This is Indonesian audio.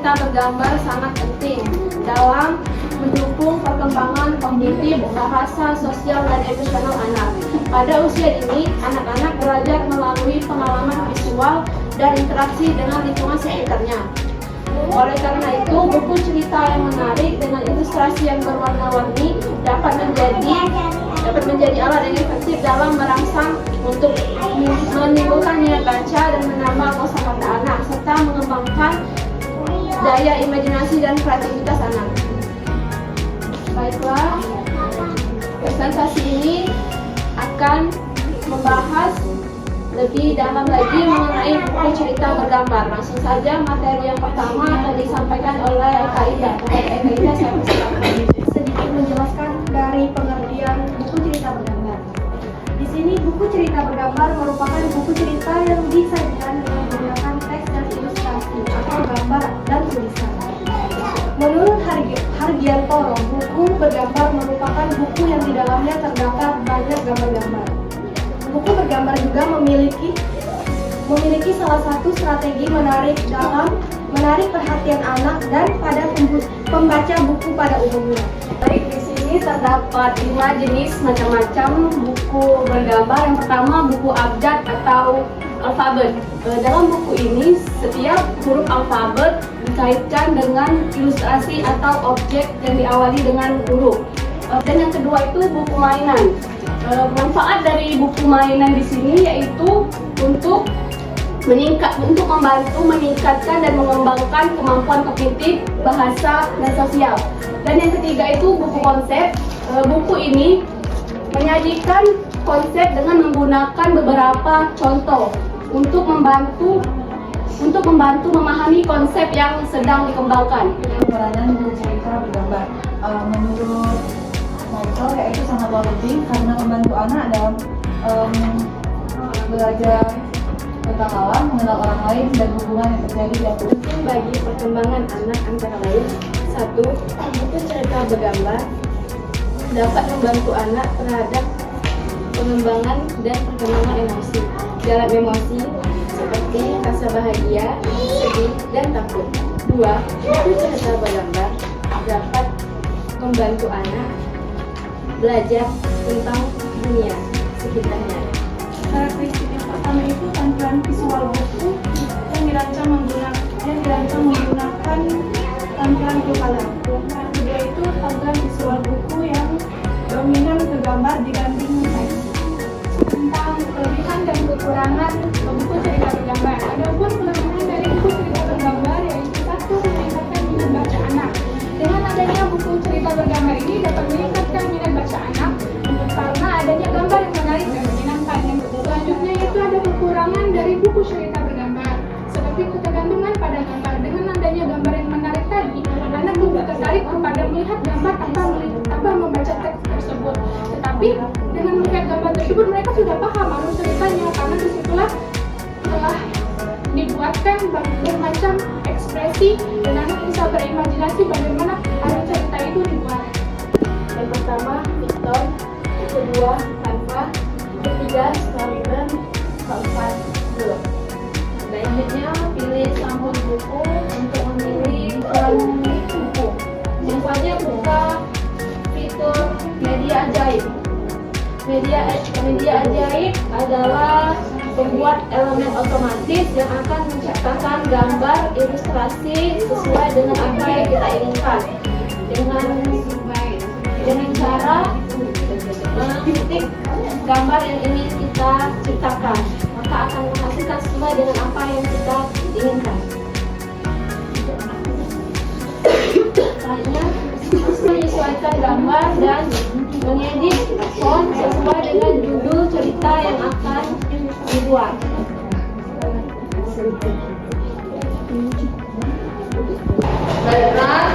cerita bergambar sangat penting dalam mendukung perkembangan kognitif, bahasa, sosial, dan emosional anak. Pada usia ini, anak-anak belajar melalui pengalaman visual dan interaksi dengan lingkungan sekitarnya. Oleh karena itu, buku cerita yang menarik dengan ilustrasi yang berwarna-warni dapat menjadi alat yang efektif dalam merangsang untuk menimbulkan minat baca dan menambah kosakata anak serta mengembangkan daya imajinasi dan kreativitas anak. Baiklah, presentasi ini akan membahas lebih dalam lagi mengenai buku cerita bergambar. Langsung saja materi yang pertama akan disampaikan oleh Kak Ida. Kepada Kak Ida, saya persilakan sedikit menjelaskan dari pengertian buku cerita bergambar. Di sini buku cerita bergambar merupakan buku cerita yang disajikan dengan menggunakan teks dan ilustrasi atau gambar dan tulisan. Menurut Hargiantoro, buku bergambar merupakan buku yang di dalamnya terdapat banyak gambar-gambar. Buku bergambar juga memiliki salah satu strategi menarik perhatian anak dan pada pembaca buku pada umumnya. Baik, di sini terdapat 5 jenis macam-macam buku bergambar. Yang pertama, buku abjad atau alfabet. Dalam buku ini, setiap huruf alfabet dikaitkan dengan ilustrasi atau objek yang diawali dengan huruf. Dan yang kedua itu buku mainan. Manfaat dari buku mainan di sini yaitu untuk membantu meningkatkan dan mengembangkan kemampuan kognitif, bahasa, dan sosial. Dan yang ketiga itu buku konsep. Buku ini menyajikan konsep dengan menggunakan beberapa contoh untuk membantu memahami konsep yang sedang dikembangkan. Peranan buku cerita bergambar menurut Michael yaitu sangat penting karena membantu anak dalam belajar tentang alam, mengenal orang lain, dan hubungan yang terjadi dan Penting bagi perkembangan anak antara lain: 1. Buku cerita bergambar dapat membantu anak terhadap pengembangan dan perkembangan emosi. Dalam emosi seperti rasa bahagia, sedih, dan takut. 2. Buku cerita bergambar dapat membantu anak belajar tentang dunia sekitarnya. Karakteristik yang pertama itu tampilan visual buku yang dirancang menggunakan tampilan kepala. Yang kedua itu tampilan visual buku yang dominan ke gambar dibanding teks. Tentang kelebihan dan kekurangan buku cerita bergambar. Adapun kelebihan dari buku cerita bergambar yaitu 1. Meningkatkan minat baca anak. Dengan adanya buku cerita bergambar ini dapat meningkatkan minat baca anak karena adanya gambar yang menarik dan menyenangkan. Yang selanjutnya yaitu ada kekurangan dari buku cerita bergambar seperti ketergantungan pada gambar. Dengan adanya gambar yang menarik tadi, anak juga tertarik kepada melihat gambar tanpa membaca teks tersebut. Tetapi dengan melihat gambar tersebut mereka sudah paham alur ceritanya karena disitulah telah dibuatkan berbagai macam ekspresi dan anak bisa berimajinasi bagaimana alur cerita itu dibuat. Yang pertama, Victor. Yang kedua, Canva. Yang ketiga, Storyboard. Keempat, Blog. Selanjutnya, pilih sampul buku untuk memilih buku. Selanjutnya, buka fitur media ajaib. Media ajaib adalah pembuat elemen otomatis yang akan menciptakan gambar ilustrasi sesuai dengan apa yang kita inginkan dengan cara mengetik gambar yang ingin kita ciptakan, maka akan menghasilkan sesuai dengan apa yang kita inginkan. Selanjutnya, menyesuaikan gambar dan mengedit font sesuai dengan judul cerita yang akan dibuat. Baiklah,